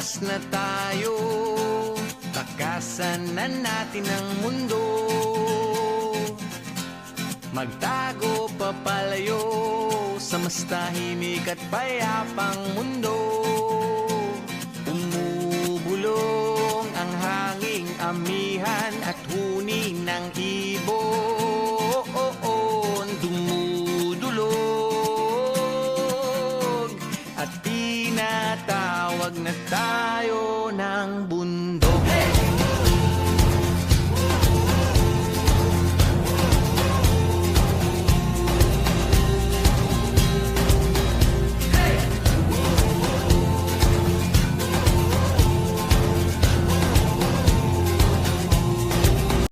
Lalabas na tayo, takasan na natin ang mundo. Magtago papalayo sa mas tahimik at payapang mundo. Umubulong ang hanging amihan at huni ng ibon. Dumudulog at tinatawag na tayo.